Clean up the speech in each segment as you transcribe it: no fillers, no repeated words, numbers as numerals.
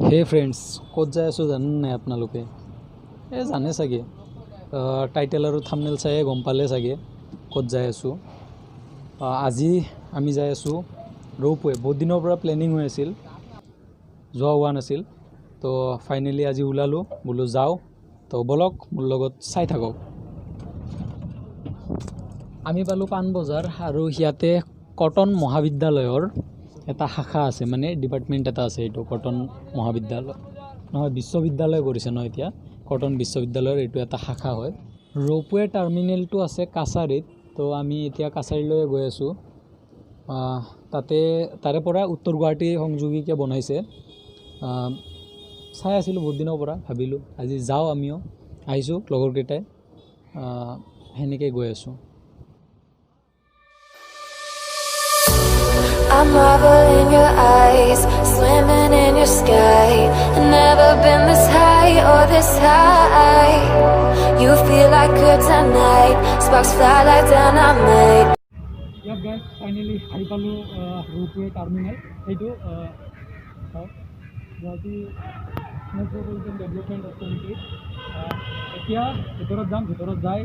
হে ফ্ৰেণ্ডছ, ক'ত যাই আছোঁ জানে নাই আপোনালোকে? জানে চাগে, টাইটেল আৰু থাম্বনেল চায়ে গম পালে চাগে ক'ত যাই আছোঁ। আজি আমি যাই আছোঁ ৰৌপৱে। বহুত দিনৰ পৰা প্লেনিং হৈ আছিল, যোৱা হোৱা নাছিল। তো ফাইনেলি আজি ওলালোঁ, বোলো যাওঁ। তো বলক মোৰ লগত চাই থাকক। আমি পালোঁ পাণবজাৰ, আৰু ইয়াতে কটন মহাবিদ্যালয়ৰ এটা শাখা আছে, মানে ডিপাৰ্টমেণ্ট এটা আছে। এইটো কটন মহাবিদ্যালয় নহয়, বিশ্ববিদ্যালয় কৰিছে ন এতিয়া। কটন বিশ্ববিদ্যালয়ৰ এইটো এটা শাখা হয়। ৰৌপৱে টাৰ্মিনেলটো আছে কাছাৰীত। তো আমি এতিয়া কাছাৰীলৈ গৈ আছোঁ। তাৰে পৰা উত্তৰ গুৱাহাটী সংযোগীকৈ বনাইছে। চাই আছিলোঁ বহুত দিনৰ পৰা, ভাবিলোঁ আজি যাওঁ। আমিও আহিছোঁ লগৰকেইটাই, সেনেকৈ গৈ আছোঁ। I'm marvel in your eyes, swimming in your sky. Never been this high or this high. You feel like kryptonite, sparks fly like dynamite. ইয়াত গাইজ ফাইনেলি আহি পালোঁ ৰৌপৱে টাৰ্মিনেল। সেইটো গুৱাহাটী মেট্ৰ'পলিটন ডেভেলপমেণ্ট অথৰিটি। এতিয়া ভিতৰত যাম, ভিতৰত যাই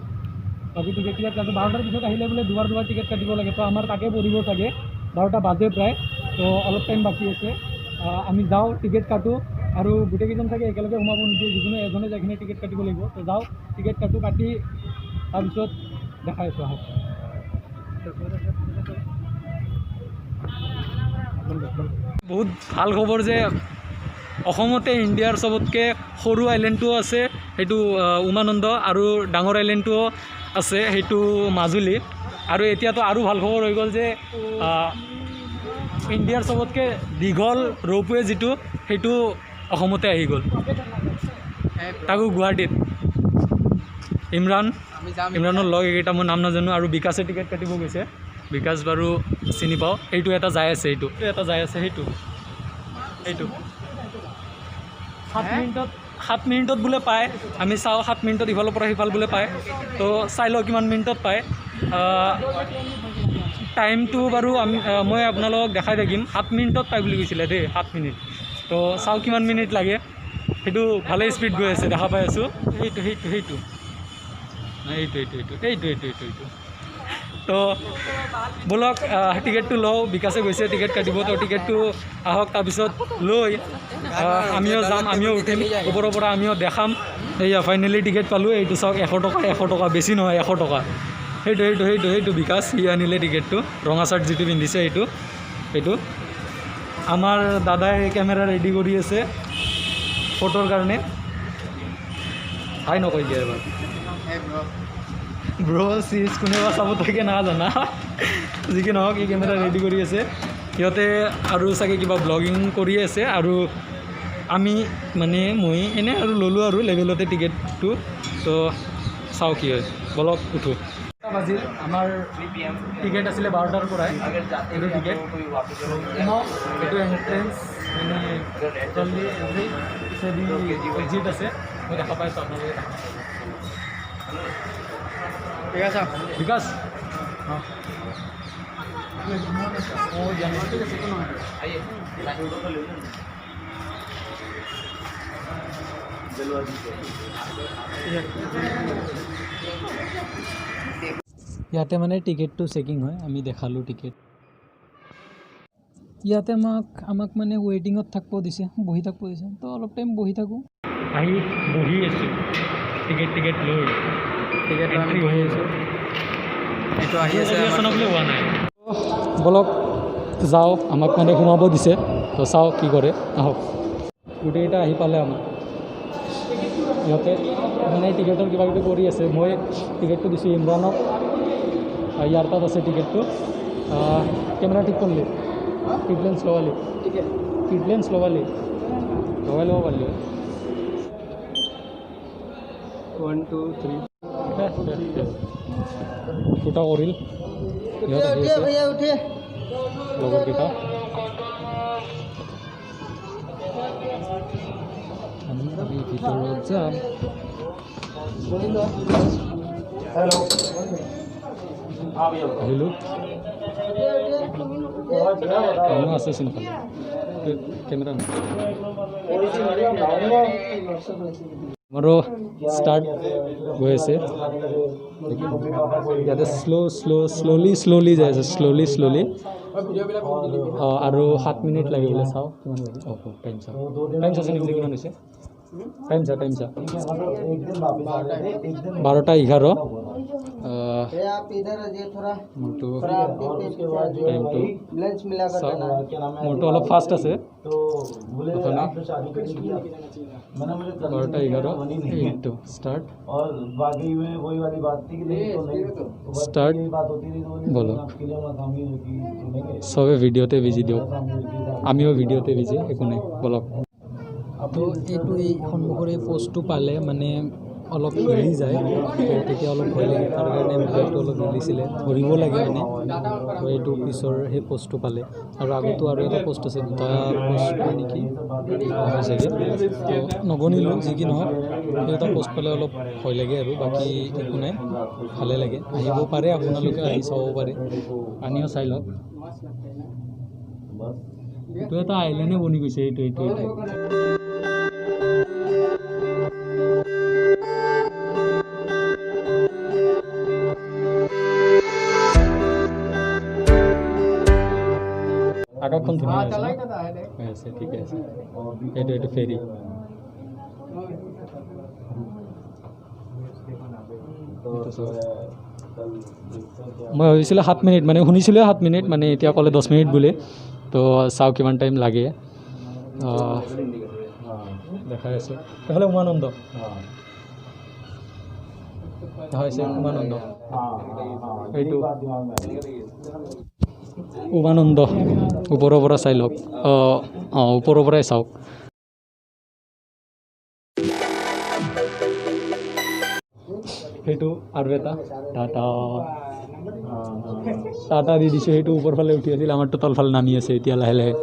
বাকী টিকেট 12টাৰ পিছত আহিলে বোলে দুবাৰ টিকেট কাটিব লাগে। তো আমাৰ তাকে পৰিব চাগে, 12টা বাজে প্ৰায়। তো অলপ টাইম বাকী আছে, আমি যাওঁ, টিকেট কাটোঁ। আৰু গোটেইকেইজন চাগে একেলগে সোমাব নিদিয়ে, যিকোনো এজনে যাই কিনে টিকেট কাটিব লাগিব। তো যাওঁ, টিকেট কাটি তাৰপিছত দেখাই আছোঁ। আহক। বহুত ভাল খবৰ যে অসমতে ইণ্ডিয়াৰ চবতকৈ সৰু আইলেণ্ডটোও আছে, সেইটো উমানন্দ। আৰু ডাঙৰ আইলেণ্ডটোও আছে, সেইটো মাজুলী। আৰু এতিয়াতো আৰু ভাল খবৰ হৈ গ'ল যে ইণ্ডিয়াৰ চবতকৈ দীঘল ৰৌপৱে যিটো, সেইটো অসমতে আহি গ'ল, তাকো গুৱাহাটীত। ইমৰানৰ লগ এইকেইটা, মই নাম নাজানো। আৰু বিকাশে টিকেট কাটিব গৈছে, বিকাশ বাৰু চিনি পাওঁ। সেইটো এটা যাই আছে, সেইটো সেইটো 7 মিনিটত বোলে পায়। আমি চাওঁ, 7 মিনিটত ইফালৰ পৰা সিফাল বোলে পায়। তো চাই লওঁ কিমান মিনিটত পায়। টাইমটো বাৰু মই আপোনালোকক দেখাই থাকিম। 7 মিনিটত পায় বুলি কৈছিলে দেই, 7 মিনিট। তো চাওঁ কিমান মিনিট লাগে। সেইটো ভালেই স্পীড গৈ আছে, দেখা পাই আছোঁ। সেইটো তো ব'লক টিকেটটো লওঁ। বিকাশে গৈছে টিকেট কাটিব, তো টিকেটটো আহক, তাৰপিছত লৈ আমিও যাম, আমিও উঠিম ওপৰৰ পৰা, আমিও দেখাম। এইয়া ফাইনেলি টিকেট পালোঁ। এইটো চাওক, 100 টকা, বেছি নহয়, 100 টকা। সেইটো বিকাশ, সি আনিলে টিকেটটো। ৰঙা চাৰ্ট যিটো পিন্ধিছে সেইটো। আমাৰ দাদাই কেমেৰা ৰেডি কৰি আছে ফটোৰ কাৰণে। হাই নকয় দিয়া এবাৰ। ব্ৰ চিজ কোনেবা চাব থাকে না জানা, যি কি নহওক, এই কেমেৰা ৰেডি কৰি আছে সিহঁতে। আৰু চাগে কিবা ব্লগিং কৰি আছে। আৰু মই এনেই আৰু ল'লোঁ আৰু লেভেলতে টিকেটটো। তো চাওঁ কি হয়, বলক উঠোঁ। বাজিল, আমাৰ টিকেট আছিলে 12টাৰ পৰাই। এইটো টিকেট এইটো এণ্ট্ৰেঞ্চ, মানে জলদি এণ্ট্ৰি, এক্সিট আছে। মই দেখা পাইছোঁ আপোনালোকে। বিকাশ ইয়াতে মানে টিকেটটো চেকিং হয়। আমি দেখালোঁ টিকেট। ইয়াতে আমাক মানে ৱেইটিঙত থাকিব দিছে, বহি থাকিব দিছে। তো অলপ টাইম বহি থাকোঁ। বহি আছোঁ, টিকেট লৈ আমি বহি আছোঁ। এইটো আহি আছে বুলি হোৱা নাই। বলক যাওঁ, আমাক মানে সোমাব দিছে। তো চাওঁ কি কৰে, আহক। গোটেইকেইটা আহি পালে আমাক। সিহঁতে মানে টিকেটৰ কিবা কিবি কৰি আছে। মই টিকেটটো দিছোঁ ইমৰানক, ইয়াৰ তাত আছে টিকেটটো। কেমেৰা ঠিক কৰিলি, কিট লেন্স লগালি, লগাই ল'ব পাৰিলি। 1 2 3 দুটা কৰিল। সিহঁত আহি আছে লগৰকেইটা। আমি ভিতৰত যাম। আহিলোঁ, আছে চিন্তা। कैमरा हमारो स्टार्ट হৈ আছে ইয়াতে শ্লোলি যায় আছে শ্লোলি আৰু 7 মিনিট লাগে বোলে চাও কিমান লাগে টাইম চাইছে নেকি কিমান হৈছে टाइम सा 12:11 आप इधर थोड़ा मोटो टाइम टू लंच मिला कर देना मोटो अलग फास्ट আছে तो बोले आपने शादी कर किया मैंने मुझे 12:11 तो स्टार्ट और बाकी में वही वाली बात थी कि नहीं तो नहीं स्टार्ट ये बात होती थी तो बोलो आपके लिए मैं काम ही होगी सबे ভিডিওতে বিজি দিও আমিও ভিডিওতে বিজি একো নাই বলক তো এইটো এই সন্মুখৰে পোষ্টটো পালে মানে অলপ হিলি যায় তেতিয়া অলপ ভয় লাগে তাৰ কাৰণে মোবাইলটো অলপ হিলিছিলে ধৰিব লাগে মানে তো এইটো পিছৰ সেই পোষ্টটো পালে আৰু আগতো আৰু এটা পোষ্ট আছে দুটা পোষ্ট নেকি হৈছেগৈ তো নগনিলোঁ যি কি নহওক সেই এটা পোষ্ট পালে অলপ ভয় লাগে আৰু বাকী একো নাই ভালে লাগে আহিব পাৰে আপোনালোকে আহি চাব পাৰে আমিও চাই লওক এইটো এটা আইলেণ্ডে বনি গৈছে এইটো আকাশখন ধুনীয়া আছে ঠিকে আছে এইটো ফেৰী মই ভাবিছিলোঁ 7 মিনিট মানে শুনিছিলোঁ 7 মিনিট মানে এতিয়া ক'লে 10 মিনিট বুলি তো চাওঁ কিমান টাইম লাগে দেখাই আছোঁ এইফালে উমানন্দ হৈছে উমানন্দ এইটো উমানন্দ ওপৰৰ পৰা চাই লওক ওপৰৰ পৰাই চাওক সেইটো আৰু এটা টাটা দি দিছোঁ সেইটো ওপৰ ফালে উঠি আছিল আমাৰতো তলফালে নামি আছে এতিয়া লাহে লাহে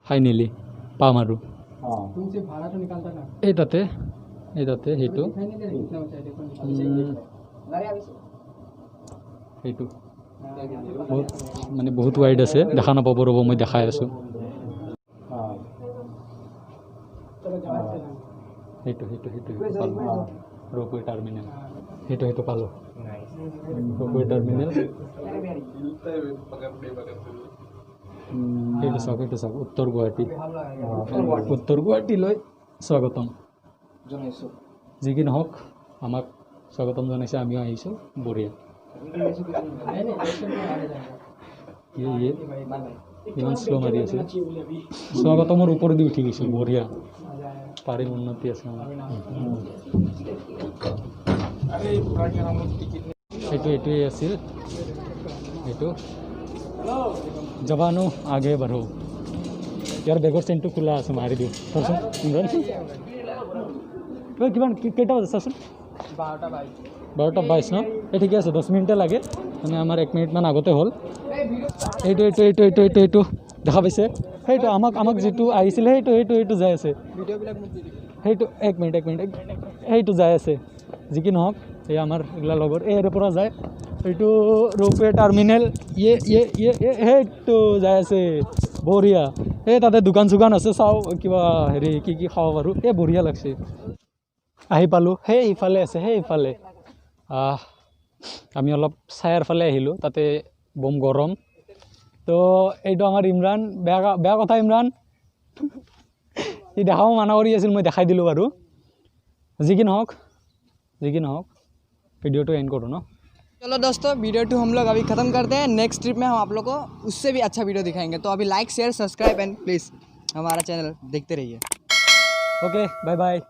ফাইনেলি পাম আৰু এই তাতে সেইটো বহুত মানে বহুত ৱাইড আছে দেখা নাপাব ৰ'ব মই দেখাই আছোঁ সেইটো পালোঁ ৰ'পৱে টাৰ্মিনেল সেইটো পালোঁ ৰ'পৱে টাৰ্মিনেল সেইটো চাওক উত্তৰ গুৱাহাটীলৈ স্বাগতম জনাইছোঁ যি কি নহওক আমাক স্বাগতম জনাইছে আমিও আহিছোঁ বঢ়িয়া ইমান শ্ল' মাৰি আছে স্বাগতমৰ ওপৰেদি উঠি গৈছোঁ বঢ়িয়া পাৰিম উন্নতি আছে এইটোৱেই আছিল এইটো জবানো আগে বাঢ়ো ইয়াৰ বেগৰ চেইনটো খোলা আছে মাৰি দিওঁ চাচোন ইমৰান কিমান কেইটা বাজে চাচোন 12:22 ন এই ঠিকে আছে 10 মিনিটে লাগে মানে আমাৰ 1 মিনিটমান আগতে হ'ল এইটো দেখা পাইছে সেইটো আমাক যিটো আহিছিলে সেইটো যাই আছে সেইটো 1 মিনিট সেইটো যাই আছে যি কি নহওক এই আমাৰ এইগিলা লগৰ এৰে পৰা যায় এইটো ৰ'পৱে টাৰ্মিনেল সেইটো যাই আছে বঢ়িয়া এই তাতে দোকান চোকান আছে চাওঁ কিবা হেৰি কি খাব পাৰোঁ বঢ়িয়া লাগছে আহি পালোঁ ইফালে আছে ইফালে আমি অলপ চায়াৰ ফালে আহিলোঁ তাতে বম গৰম তো এইটো আমাৰ ইমৰান বেয়া কথা ইমৰান সি দেখাব মানা কৰি আছিল মই দেখাই দিলোঁ বাৰু যি কি নহওক वीडियो तो एंड करो ना। चलो दोस्तों वीडियो 2 हम लोग अभी ख़त्म करते हैं। नेक्स्ट ट्रिप में हम आप लोग को उससे भी अच्छा वीडियो दिखाएंगे। तो अभी like share subscribe and please हमारा चैनल देखते रहिए। Okay bye bye.